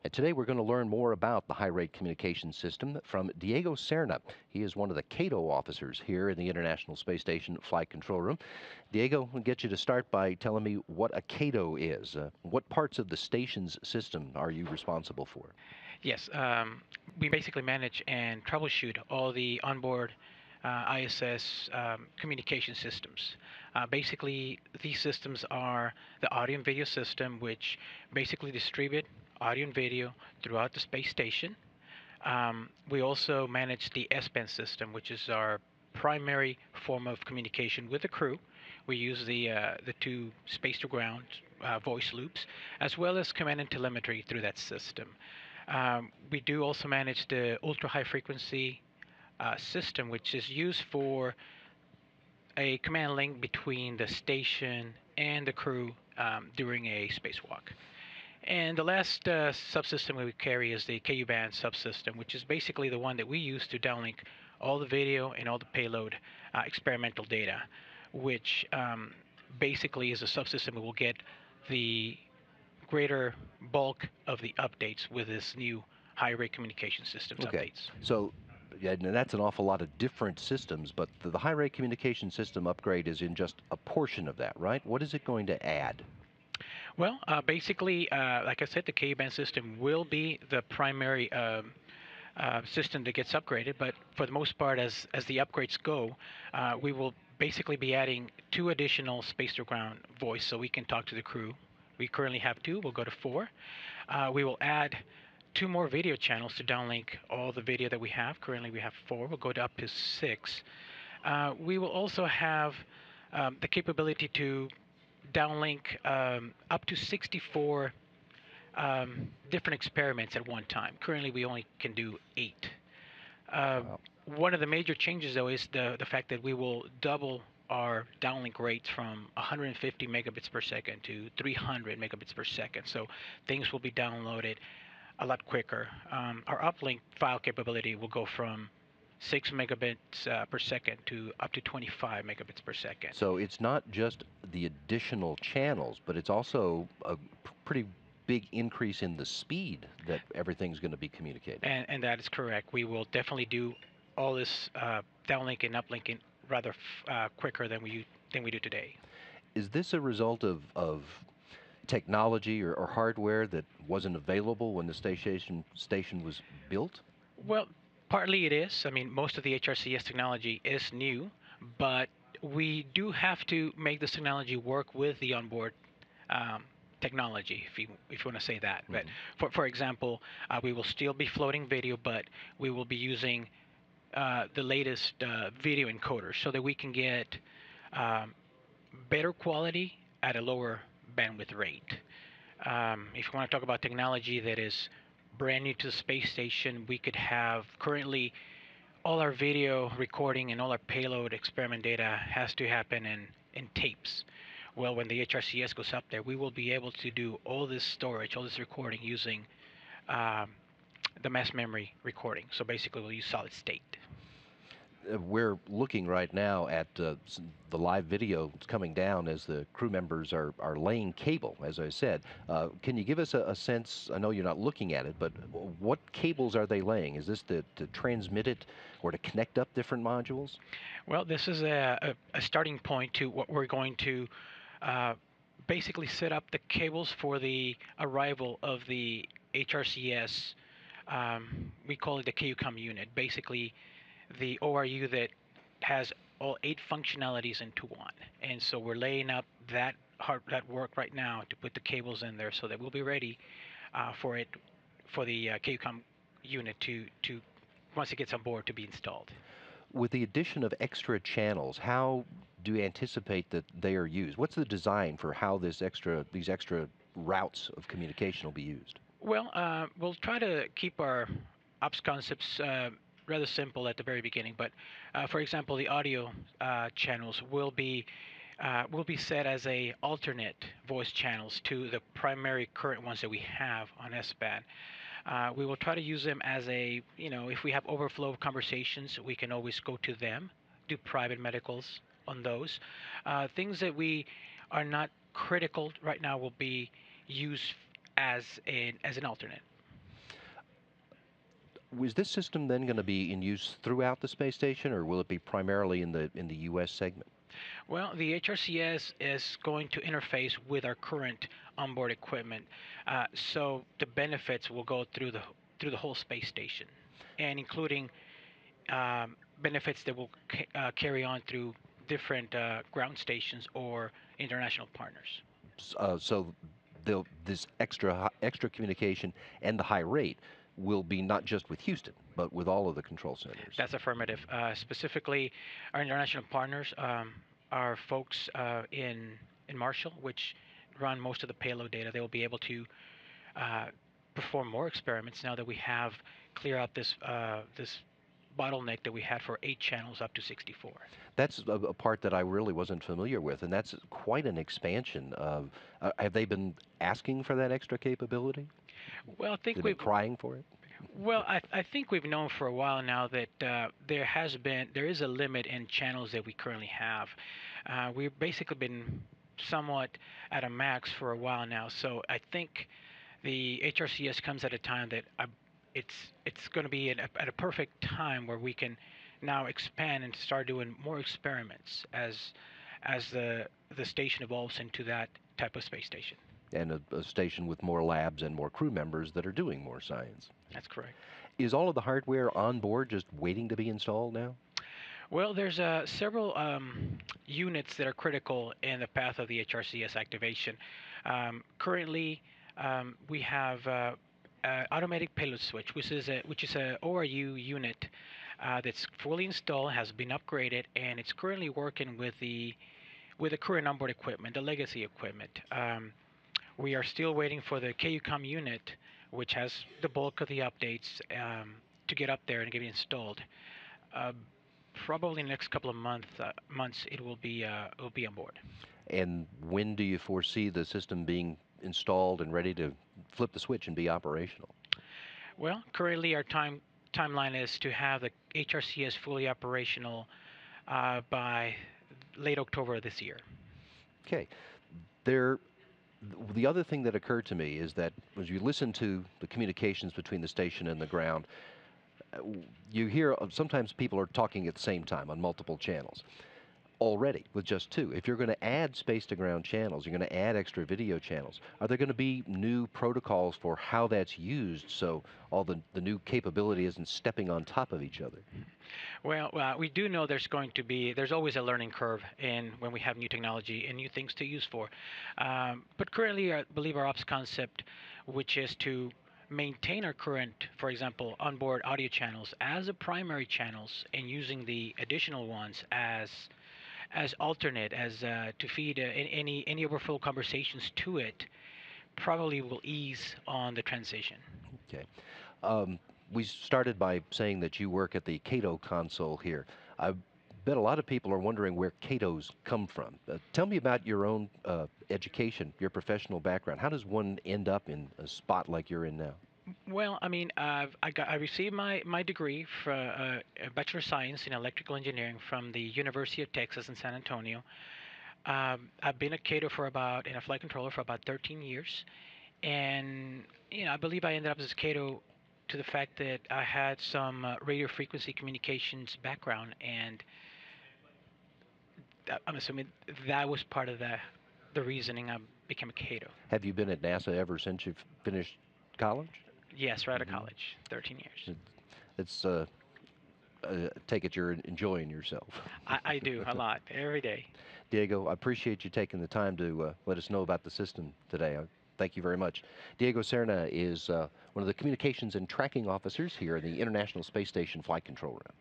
And today we're going to learn more about the high rate communication system from Diego Serna. He is one of the CATO officers here in the International Space Station Flight Control Room. Diego, I'll get you to start by telling me what a CATO is. What parts of the station's system are you responsible for? Yes, we basically manage and troubleshoot all the onboard ISS communication systems. Basically, these systems are the audio and video system, which basically distribute audio and video throughout the space station. We also manage the S-band system, which is our primary form of communication with the crew. We use the two space to ground voice loops, as well as command and telemetry through that system. We do also manage the ultra high frequency system, which is used for a command link between the station and the crew during a spacewalk. And the last subsystem we carry is the KU band subsystem, which is basically the one that we use to downlink all the video and all the payload experimental data, which basically is a subsystem that will get the greater bulk of the updates with this new high rate communication systems Okay, updates. so yeah, and that's an awful lot of different systems, but the high rate communication system upgrade is in just a portion of that, right? What is it going to add? Well, basically, like I said, the K-band system will be the primary system that gets upgraded. But for the most part, as the upgrades go, we will basically be adding two additional space to ground voice, so we can talk to the crew. We currently have two. We'll go to four. We will add two more video channels to downlink all the video that we have. Currently, we have four. We'll go to up to six. We will also have the capability to downlink up to 64 different experiments at one time. Currently, we only can do 8. Uh, Wow. One of the major changes, though, is the fact that we will double our downlink rates from 150 megabits per second to 300 megabits per second. So things will be downloaded a lot quicker. Our uplink file capability will go from 6 megabits per second to up to 25 megabits per second. So it's not just the additional channels, but it's also a pretty big increase in the speed that everything's going to be communicating. And that is correct. We will definitely do all this downlink and uplinking rather quicker than we do today. Is this a result of technology or hardware that wasn't available when the station was built? Well, partly it is. I mean, most of the HRCS technology is new, but we do have to make this technology work with the onboard um, technology, if you want to say that. But Hmm. for example, we will still be floating video, but we will be using the latest video encoders so that we can get um, better quality at a lower bandwidth rate. If you want to talk about technology that is brand new to the space station, we could have currently all our video recording and all our payload experiment data has to happen in tapes. Well, when the HRCS goes up there, we will be able to do all this storage, all this recording using um, the mass memory recording. So basically, we'll use solid state. We're looking right now at the live video that's coming down as the crew members are laying cable, as I said. Can you give us a sense? I know you're not looking at it, but what cables are they laying? Is this to transmit it or to connect up different modules? Well, this is a starting point to what we're going to uh, basically set up the cables for the arrival of the HRCS. We call it the KUCOM unit. Basically, the ORU that has all 8 functionalities into one. And so we're laying up that work right now to put the cables in there so that we'll be ready for it for the KUCOM unit to once it gets on board to be installed. With the addition of extra channels, how do you anticipate that they are used? What's the design for how these extra routes of communication will be used? Well, we'll try to keep our ops concepts rather simple at the very beginning. But for example, the audio channels will be set as a alternate voice channels to the primary current ones that we have on S-band. We will try to use them as a, if we have overflow conversations, we can always go to them, do private medicals on those. Things that we are not critical right now will be used as an alternate. Was this system then going to be in use throughout the space station, or will it be primarily in the U.S. segment? Well, the HRCS is going to interface with our current onboard equipment, so the benefits will go through the whole space station, and including benefits that will carry on through different ground stations or international partners. So this extra communication and the high rate will be not just with Houston, but with all of the control centers. That's affirmative. Specifically, our international partners are folks in Marshall, which run most of the payload data. They will be able to uh, perform more experiments now that we have clear out this bottleneck that we had for 8 channels up to 64. That's a part that I really wasn't familiar with, and that's quite an expansion. Have they been asking for that extra capability? Well, I think They've been we've crying for it? well, I think we've known for a while now that there is a limit in channels that we currently have. We've basically been somewhat at a max for a while now, so I think the HRCS comes at a time that it's going to be at a perfect time where we can now expand and start doing more experiments as the station evolves into that type of space station. And a station with more labs and more crew members that are doing more science. That's correct. Is all of the hardware on board just waiting to be installed now? Well, there's several units that are critical in the path of the HRCS activation. Currently, we have automatic payload switch, which is a ORU unit that's fully installed, has been upgraded, and it's currently working with the current onboard equipment, the legacy equipment. We are still waiting for the KUCOM unit, which has the bulk of the updates to get up there and get installed. Uh, Probably in the next couple of months it will be on board. And when do you foresee the system being installed and ready to flip the switch and be operational? Well, currently our timeline is to have the HRCS fully operational by late October of this year. Okay. There, the other thing that occurred to me is that as you listen to the communications between the station and the ground, you hear sometimes people are talking at the same time on multiple channels already with just two. If you're going to add space to ground channels, you're going to add extra video channels. Are there going to be new protocols for how that's used so all the new capability isn't stepping on top of each other? Well, we do know there's always a learning curve in when we have new technology and new things to use for. But currently, I believe our ops concept, which is to maintain our current, for example, onboard audio channels as the primary channels and using the additional ones as alternate as to feed any overflow conversations to it, probably will ease on the transition. Okay. Um, we started by saying that you work at the Cato console here. I bet a lot of people are wondering where Catos come from. Tell me about your own education, your professional background. How does one end up in a spot like you're in now? Well, I mean, I received my degree for a Bachelor of Science in Electrical Engineering from the University of Texas in San Antonio. I've been a Cato and a flight controller for about 13 years, and I believe I ended up as a Cato to the fact that I had some radio frequency communications background, and I'm assuming that was part of the reasoning I became a Cato. Have you been at NASA ever since you've finished college? Yes, right out of Hmm. college, 13 years. It's take it you're enjoying yourself. I do a lot every day. Diego, I appreciate you taking the time to let us know about the system today. Thank you very much. Diego Serna is one of the communications and tracking officers here in the International Space Station Flight Control Room.